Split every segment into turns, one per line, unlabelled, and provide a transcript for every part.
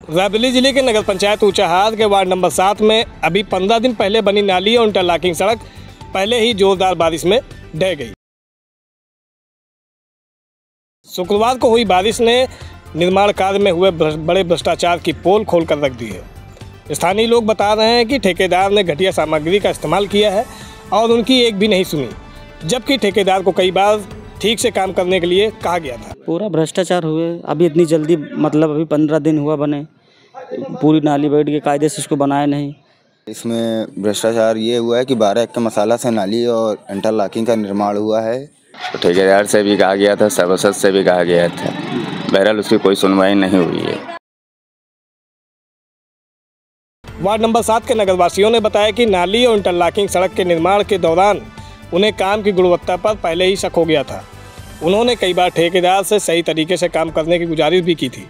रायबरेली जिले के नगर पंचायत ऊंचाहार के वार्ड नंबर 7 में अभी 15 दिन पहले बनी नाली और इंटरलॉकिंग सड़क पहले ही जोरदार बारिश में ढह गई। शुक्रवार को हुई बारिश ने निर्माण कार्य में हुए बड़े भ्रष्टाचार की पोल खोलकर रख दी है। स्थानीय लोग बता रहे हैं कि ठेकेदार ने घटिया सामग्री का इस्तेमाल किया है और उनकी एक भी नहीं सुनी, जबकि ठेकेदार को कई बार ठीक से काम करने के लिए कहा गया था।
पूरा भ्रष्टाचार हुए। अभी इतनी जल्दी अभी 15 दिन हुआ बने, पूरी नाली बैठ के कायदे से इसको बनाया नहीं।
इसमें भ्रष्टाचार ये हुआ है कि 12 एकड़ मसाला से नाली और इंटरलॉकिंग का निर्माण हुआ है।
तो ठेकेदार से भी कहा गया था, सभासद से भी कहा गया था, बहरहाल उसकी कोई सुनवाई नहीं हुई है।
वार्ड नंबर 7 के नगरवासियों ने बताया कि नाली और इंटरलॉकिंग सड़क के निर्माण के दौरान उन्हें काम की गुणवत्ता पर पहले ही शक हो गया था। उन्होंने कई बार ठेकेदार से सही तरीके से काम करने की गुजारिश भी की थी।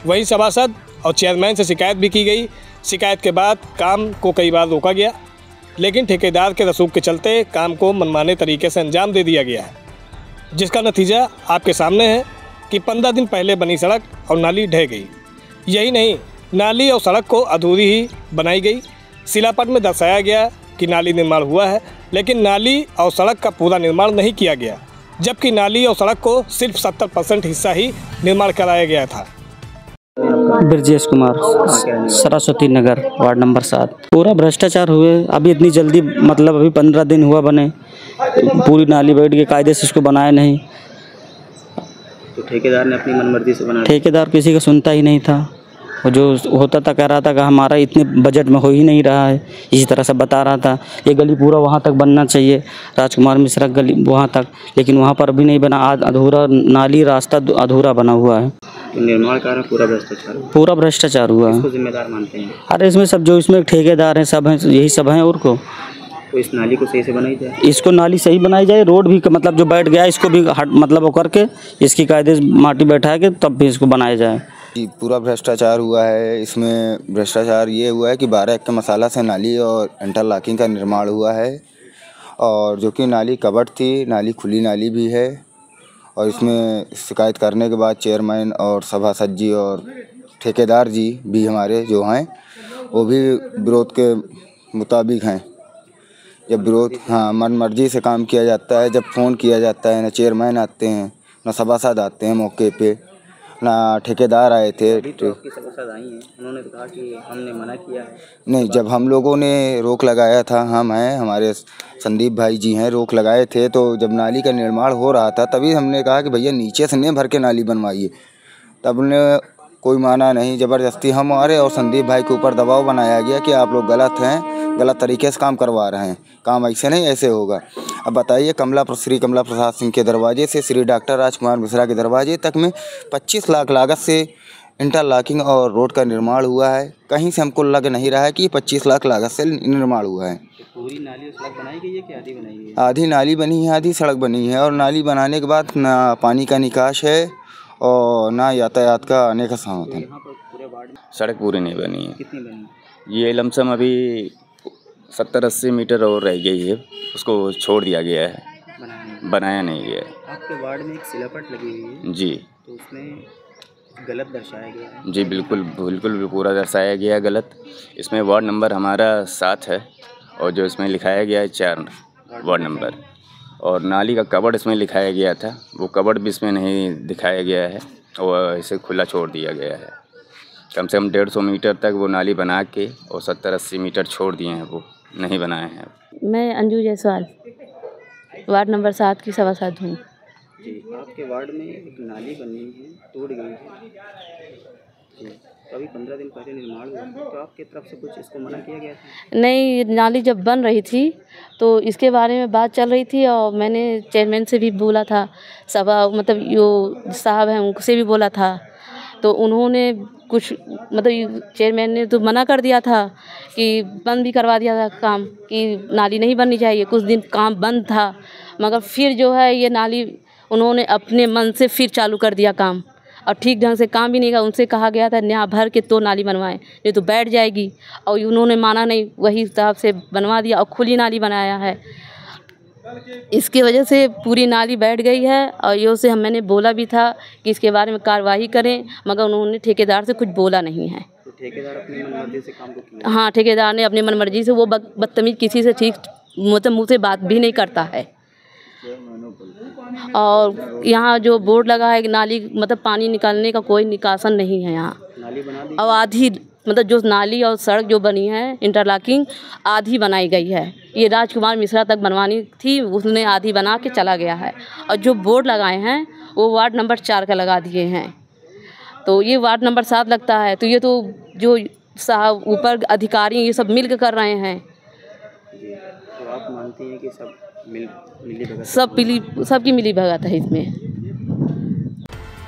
वहीं सभासद और चेयरमैन से शिकायत भी की गई। शिकायत के बाद काम को कई बार रोका गया, लेकिन ठेकेदार के रसूख के चलते काम को मनमाने तरीके से अंजाम दे दिया गया है, जिसका नतीजा आपके सामने है कि 15 दिन पहले बनी सड़क और नाली ढह गई। यही नहीं, नाली और सड़क को अधूरी ही बनाई गई। शिलापट में दर्शाया गया कि नाली निर्माण हुआ है, लेकिन नाली और सड़क का पूरा निर्माण नहीं किया गया, जबकि नाली और सड़क को सिर्फ 70% हिस्सा ही निर्माण कराया गया था।
Brajesh Kumar, Saraswati Nagar, ward number 7। पूरा भ्रष्टाचार हुए। अभी इतनी जल्दी अभी 15 दिन हुआ बने, पूरी नाली बैठ के कायदे से इसको बनाया नहीं।
तो ठेकेदार ने अपनी मनमर्जी से बनाया।
ठेकेदार किसी का सुनता ही नहीं था। वो जो होता था कह रहा था कि हमारा इतने बजट में हो ही नहीं रहा है, इसी तरह से बता रहा था। ये गली पूरा वहाँ तक बनना चाहिए, राजकुमार मिश्रा गली वहाँ तक, लेकिन वहाँ पर भी नहीं बना। अधूरा नाली रास्ता अधूरा बना हुआ है।
निर्माण कार्य
पूरा भ्रष्टाचार हुआ है।
इसको जिम्मेदार मानते हैं?
अरे इसमें सब जो इसमें ठेकेदार हैं सब हैं, यही सब हैं। और को
तो इस नाली को सही से बनाई जाए,
इसको नाली सही बनाई जाए। रोड भी जो बैठ गया इसको भी वो करके इसकी कायदे माटी बैठा के तब भी इसको बनाया जाए।
पूरा भ्रष्टाचार हुआ है। इसमें भ्रष्टाचार ये हुआ है कि 12 एकड़ मसाला से नाली और इंटरलॉकिंग का निर्माण हुआ है, और जो कि नाली कवर्ड थी, नाली खुली नाली भी है। और इसमें शिकायत करने के बाद चेयरमैन और सभासद जी और ठेकेदार जी भी हमारे जो हैं वो भी विरोध के मुताबिक हैं। जब विरोध मन मर्जी से काम किया जाता है, जब फ़ोन किया जाता है, ना चेयरमैन आते हैं, ना सभासद आते हैं मौके पे, ना ठेकेदार आए थे।
सभासद आई हैं, उन्होंने तो कहा कि हमने मना किया है।
नहीं, जब हम लोगों ने रोक लगाया था, हम हैं, हमारे संदीप भाई जी हैं, रोक लगाए थे, तो जब नाली का निर्माण हो रहा था तभी हमने कहा कि भैया नीचे से नहीं भर के नाली बनवाइए। तब ने कोई माना नहीं। ज़बरदस्ती हमारे और संदीप भाई के ऊपर दबाव बनाया गया कि आप लोग गलत हैं, गलत तरीके से काम करवा रहे हैं, काम ऐसे नहीं ऐसे होगा। अब बताइए, श्री कमला प्रसाद सिंह के दरवाजे से श्री डॉक्टर राजकुमार मिश्रा के दरवाजे तक में 25 लाख लागत से इंटरलॉकिंग और रोड का निर्माण हुआ है। कहीं से हमको लग नहीं रहा है कि 25 लाख लागत से निर्माण हुआ है।
पूरी नाली और सड़क बनाई गई है कि आधी बनाई गई है?
आधी नाली बनी है, आधी सड़क बनी है। और नाली बनाने के बाद ना पानी का निकास है और ना यातायात का आने का साधन है।
सड़क पूरी नहीं बनी है।
कितनी बनी?
ये लमसम अभी 70-80 मीटर और रह गई है, उसको छोड़ दिया गया है, बनाया नहीं गया है।
आपके वार्ड में एक शिलापट लगी हुई है
जी,
तो उसमें गलत दर्शाया गया है?
जी बिल्कुल पूरा दर्शाया गया गलत। इसमें वार्ड नंबर हमारा 7 है और जो इसमें लिखाया गया है 4 वार्ड नंबर, और नाली का कवर्ड इसमें लिखाया गया था, वो कवर्ड भी इसमें नहीं दिखाया गया है और इसे खुला छोड़ दिया गया है। कम से कम 150 मीटर तक वो नाली बना के और 70-80 मीटर छोड़ दिए हैं, वो नहीं बनाए हैं। मैं
अंजू जायसवाल, वार्ड नंबर 7 की सभासद हूँ।
जी, आपके वार्ड में एक नाली बनी है, टूट गई है जी, तो अभी 15 दिन पहले निर्माण हुआ, तो आपकी तरफ से कुछ इसको मना किया गया था?
नहीं, नाली जब बन रही थी तो इसके बारे में बात चल रही थी और मैंने चेयरमैन से भी बोला था, जो साहब हैं उनसे भी बोला था, तो उन्होंने कुछ चेयरमैन ने तो मना कर दिया था कि बंद भी करवा दिया था काम, कि नाली नहीं बननी चाहिए। कुछ दिन काम बंद था, मगर फिर जो है ये नाली उन्होंने अपने मन से फिर चालू कर दिया काम, और ठीक ढंग से काम भी नहीं किया। उनसे कहा गया था न्याय भर के तो नाली बनवाएं, ये तो बैठ जाएगी, और उन्होंने माना नहीं, वही हिसाब से बनवा दिया और खुली नाली बनाया है। इसकी वजह से पूरी नाली बैठ गई है और ये उसे मैंने बोला भी था कि इसके बारे में कार्रवाई करें, मगर उन्होंने ठेकेदार से कुछ बोला नहीं है।
तो ठेकेदार अपनी मनमर्जी से काम को किया?
हाँ, ठेकेदार ने अपनी मनमर्जी से, वो बदतमीज किसी से ठीक मतलब मुँह से बात भी नहीं करता है। और यहाँ जो बोर्ड लगा है नाली मतलब पानी निकालने का कोई निकासन नहीं है यहाँ।
नाली बना दी?
और आधी मतलब जो नाली और सड़क जो बनी है इंटरलॉकिंग आधी बनाई गई है। ये राजकुमार मिश्रा तक बनवानी थी, उसने आधी बना के चला गया है। और जो बोर्ड लगाए हैं वो वार्ड नंबर 4 का लगा दिए हैं, तो ये वार्ड नंबर 7 लगता है। तो ये तो जो साहब ऊपर अधिकारी ये सब मिल के कर रहे हैं।
जी, तो आप मानती हैं कि सब मिली भगत?
सबकी मिली भगत है इसमें।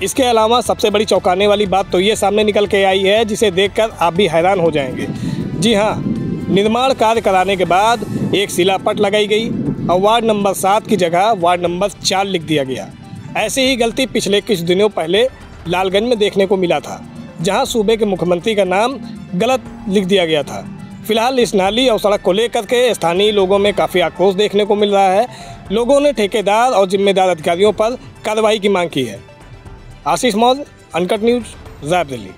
इसके अलावा सबसे बड़ी चौंकाने वाली बात तो ये सामने निकल के आई है, जिसे देखकर आप भी हैरान हो जाएंगे। जी हाँ, निर्माण कार्य कराने के बाद एक शिलापट लगाई गई और वार्ड नंबर 7 की जगह वार्ड नंबर 4 लिख दिया गया। ऐसी ही गलती पिछले कुछ दिनों पहले लालगंज में देखने को मिला था, जहां सूबे के मुख्यमंत्री का नाम गलत लिख दिया गया था। फिलहाल इस नाली और सड़क को लेकर के स्थानीय लोगों में काफ़ी आक्रोश देखने को मिल रहा है। लोगों ने ठेकेदार और जिम्मेदार अधिकारियों पर कार्रवाई की मांग की है। आशीष मौर्य, अनकट न्यूज़, ज़ायब दिल्ली।